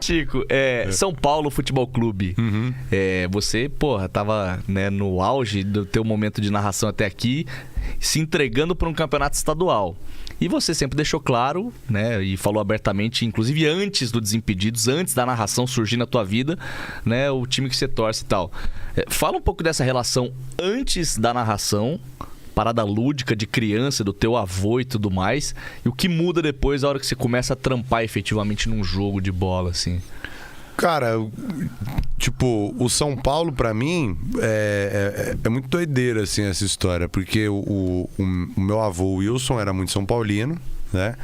Chico, São Paulo Futebol Clube. Você, porra, tava, né, no auge do teu momento de narração até aqui, se entregando para um campeonato estadual. E você sempre deixou claro, né, e falou abertamente, inclusive antes do Desimpedidos, antes da narração surgir na tua vida, né, o time que você torce e tal. Fala um pouco dessa relação antes da narração, parada lúdica de criança, do teu avô e tudo mais, e o que muda depois, a hora que você começa a trampar efetivamente num jogo de bola, assim. Cara, tipo, o São Paulo, pra mim, é muito doideira, assim, essa história. Porque o meu avô, Wilson, era muito São Paulino, né?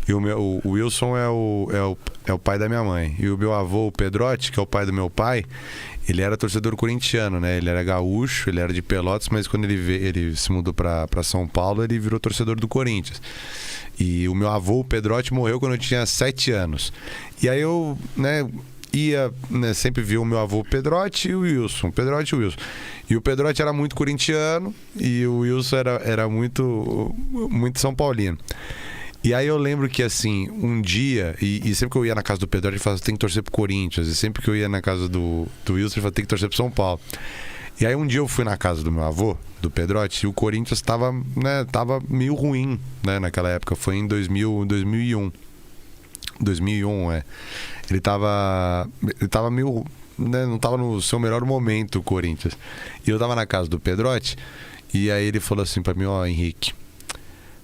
E o Wilson é o pai da minha mãe. E o meu avô, o Pedrotti, que é o pai do meu pai, ele era torcedor corintiano, né? Ele era gaúcho, ele era de Pelotas, mas quando ele se mudou pra São Paulo, ele virou torcedor do Corinthians. E o meu avô, o Pedrotti, morreu quando eu tinha 7 anos. E aí eu, né, sempre vi o meu avô Pedrotti e o Wilson. Pedrotti e o Wilson. E o Pedrotti era muito corintiano e o Wilson era muito São Paulino. E aí eu lembro que, assim, um dia, e sempre que eu ia na casa do Pedrotti, ele falava, tem que torcer pro Corinthians. E sempre que eu ia na casa do Wilson, ele falava, tem que torcer pro São Paulo. E aí um dia eu fui na casa do meu avô, do Pedrotti, e o Corinthians tava meio ruim, né, naquela época. Foi em 2001. 2001, Ele tava meio, né, não tava no seu melhor momento, o Corinthians. E eu tava na casa do Pedrotti, e aí ele falou assim pra mim, Henrique,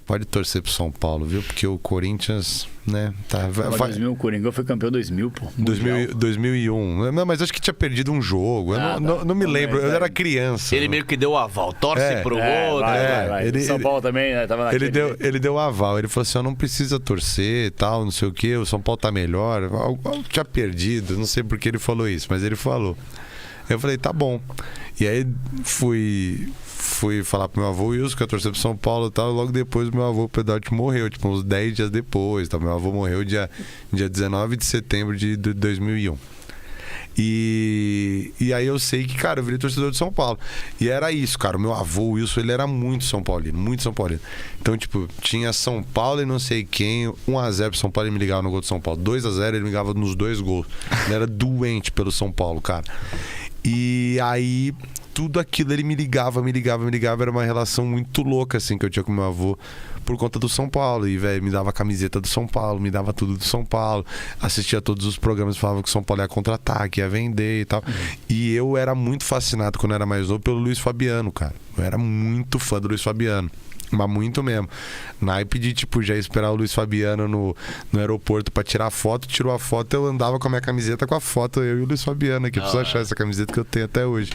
pode torcer pro São Paulo, viu? Porque o Corinthians, né, tá... 2000, o Coringão foi campeão 2000, pô. 2001. Não, mas acho que tinha perdido um jogo. Não me lembro, eu era criança. Ele meio que deu o aval, torce pro outro. Vai. São Paulo também, né, tava naquele... Ele deu o aval, ele falou assim, não precisa torcer e tal, não sei o que, o São Paulo tá melhor. Eu tinha perdido, não sei por que ele falou isso, mas ele falou. Eu falei, tá bom. E aí fui falar pro meu avô Wilson, que eu torci pro São Paulo e tal, e logo depois o meu avô Pedrotti morreu, tipo, uns 10 dias depois, tá? Meu avô morreu dia 19 de setembro de 2001. E aí eu sei que, cara, eu virei torcedor de São Paulo. E era isso, cara, o meu avô Wilson, ele era muito São Paulino, muito São Paulino. Então, tipo, tinha São Paulo e não sei quem, 1-0 pro São Paulo, ele me ligava no gol do São Paulo, 2-0 ele me ligava nos 2 gols. Ele era doente pelo São Paulo, cara. E aí tudo aquilo ele me ligava, era uma relação muito louca, assim, que eu tinha com meu avô por conta do São Paulo. E, velho, me dava a camiseta do São Paulo, me dava tudo do São Paulo, assistia todos os programas, falava que o São Paulo ia contra-ataque, ia vender e tal. E eu era muito fascinado, quando eu era mais novo, pelo Luiz Fabiano, cara. Eu era muito fã do Luiz Fabiano. Mas muito mesmo. Naipe de, tipo, já esperar o Luiz Fabiano no aeroporto pra tirar foto. Tirou a foto, eu andava com a minha camiseta com a foto, eu e o Luiz Fabiano aqui. Preciso achar essa camiseta que eu tenho até hoje.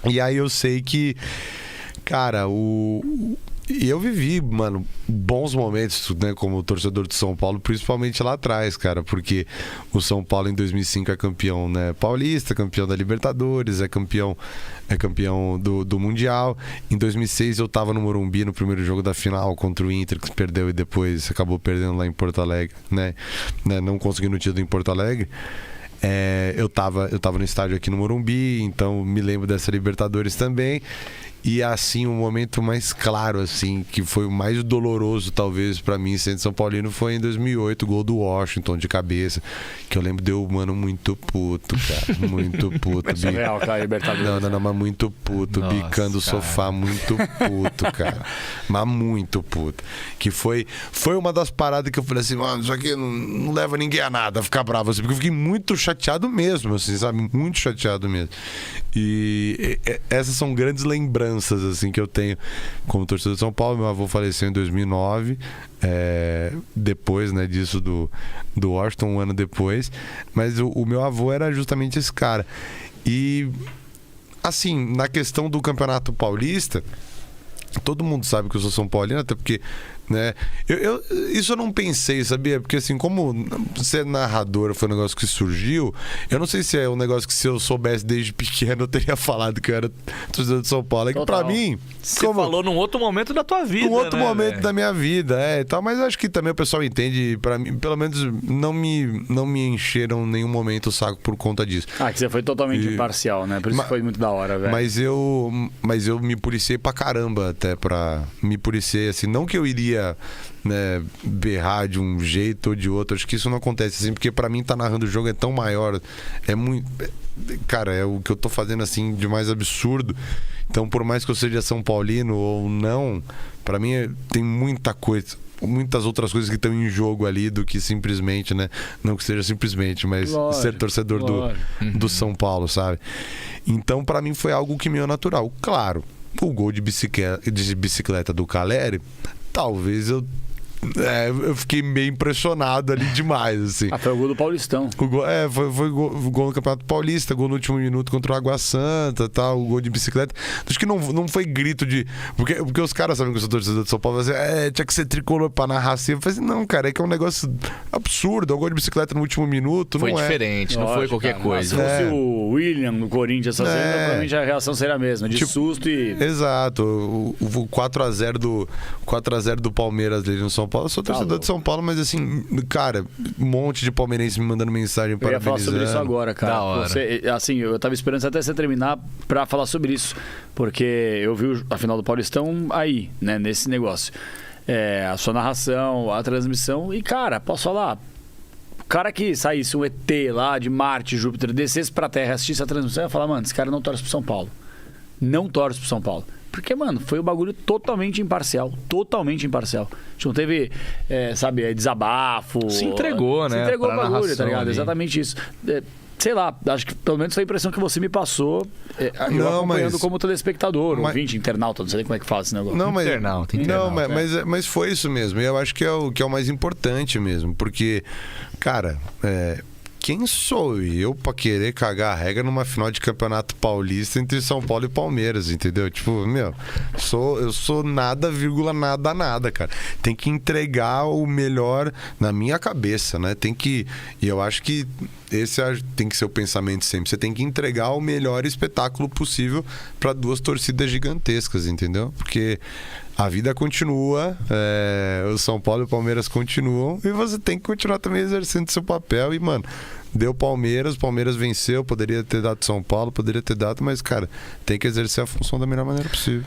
E aí eu sei que, cara, e eu vivi, mano, bons momentos, né, como torcedor de São Paulo, principalmente lá atrás, cara, porque o São Paulo em 2005 é campeão, né, paulista, campeão da Libertadores, é campeão do Mundial. Em 2006 eu tava no Morumbi no primeiro jogo da final contra o Inter, que perdeu e depois acabou perdendo lá em Porto Alegre, né, não conseguindo o título em Porto Alegre. Eu tava no estádio aqui no Morumbi, então me lembro dessa Libertadores também. E assim, o momento mais claro, assim, que foi o mais doloroso, talvez, pra mim, sendo São Paulino, foi em 2008, o gol do Washington de cabeça. Que eu lembro, deu, mano, muito puto, cara. Muito puto. Isso é real, cara, Libertadores. Não, mas muito puto. Nossa, bicando o sofá, muito puto, cara. Mas muito puto. Que foi uma das paradas que eu falei assim, mano, isso aqui não leva ninguém a nada, a ficar bravo, assim, porque eu fiquei muito chateado mesmo, assim, sabe? Muito chateado mesmo. E essas são grandes lembranças, assim, que eu tenho como torcedor de São Paulo. Meu avô faleceu em 2009, depois, né, disso do Washington, um ano depois. Mas o meu avô era justamente esse cara. E, assim, na questão do Campeonato Paulista, todo mundo sabe que eu sou São Paulino, até porque, né, isso eu não pensei, sabia? Porque, assim, como ser narrador foi um negócio que surgiu, eu não sei se é um negócio que, se eu soubesse desde pequeno, eu teria falado que eu era torcedor de São Paulo. É que pra mim... Você falou num outro momento da tua vida, num outro momento véio? Da minha vida, e tal. Mas acho que também o pessoal entende, pra mim, pelo menos não me encheram em nenhum momento o saco por conta disso. Que você foi totalmente imparcial, né? Por isso que foi muito da hora, velho. Mas eu me policiei pra caramba, até pra me policiar, assim, não que eu iria, né, berrar de um jeito ou de outro. Acho que isso não acontece assim, porque pra mim tá narrando o jogo é tão maior, é muito... Cara, é o que eu tô fazendo assim de mais absurdo. Então, por mais que eu seja São Paulino ou não, pra mim tem muita coisa, muitas outras coisas que estão em jogo ali do que simplesmente, né? Não que seja simplesmente, mas ser torcedor do São Paulo, sabe? Então, pra mim foi algo que me é natural. Claro, o gol de bicicleta do Caleri, talvez eu fiquei meio impressionado ali demais, assim. Foi o gol do Paulistão. O gol, foi o gol no Campeonato Paulista, gol no último minuto contra o Água Santa, tal, o gol de bicicleta. Acho que não foi grito de... Porque os caras sabem que eu sou torcedor de São Paulo, assim, tinha que ser tricolor pra narrar assim. Eu falei assim, não, cara, é que é um negócio absurdo. O gol de bicicleta no último minuto, foi diferente, não foi qualquer coisa. Se fosse o William no Corinthians, provavelmente a reação seria a mesma, de susto e... Exato. O 4x0 do Palmeiras ali no São Paulo. Eu sou torcedor de São Paulo, mas assim, cara, um monte de palmeirense me mandando mensagem parabenizando. Eu ia falar sobre isso agora, cara. Da hora. Assim, eu tava esperando até você terminar pra falar sobre isso, porque eu vi a final do Paulistão aí, né, nesse negócio. A sua narração, a transmissão, e cara, posso falar, o cara que saísse um ET lá de Marte, Júpiter, descesse pra Terra, assistisse a transmissão, ia falar, mano, esse cara não torce pro São Paulo. Não torce pro São Paulo. Porque, mano, foi um bagulho totalmente imparcial. Totalmente imparcial. A gente não teve, desabafo. Se entregou, né? Se entregou o bagulho, tá ligado? Ali. Exatamente isso. Sei lá, acho que pelo menos foi a impressão que você me passou. Eu acompanhando como telespectador, ouvinte, internauta, não sei como é que fala esse negócio. Internauta. Mas foi isso mesmo. E eu acho que é o mais importante mesmo. Porque, cara... Quem sou eu pra querer cagar a regra numa final de Campeonato Paulista entre São Paulo e Palmeiras, entendeu? Tipo, eu sou nada, nada, cara. Tem que entregar o melhor na minha cabeça, né? E eu acho que esse tem que ser o pensamento sempre. Você tem que entregar o melhor espetáculo possível para duas torcidas gigantescas, entendeu? Porque a vida continua, o São Paulo e o Palmeiras continuam, e você tem que continuar também exercendo seu papel. E, mano, deu Palmeiras, o Palmeiras venceu, poderia ter dado São Paulo, poderia ter dado, mas, cara, tem que exercer a função da melhor maneira possível.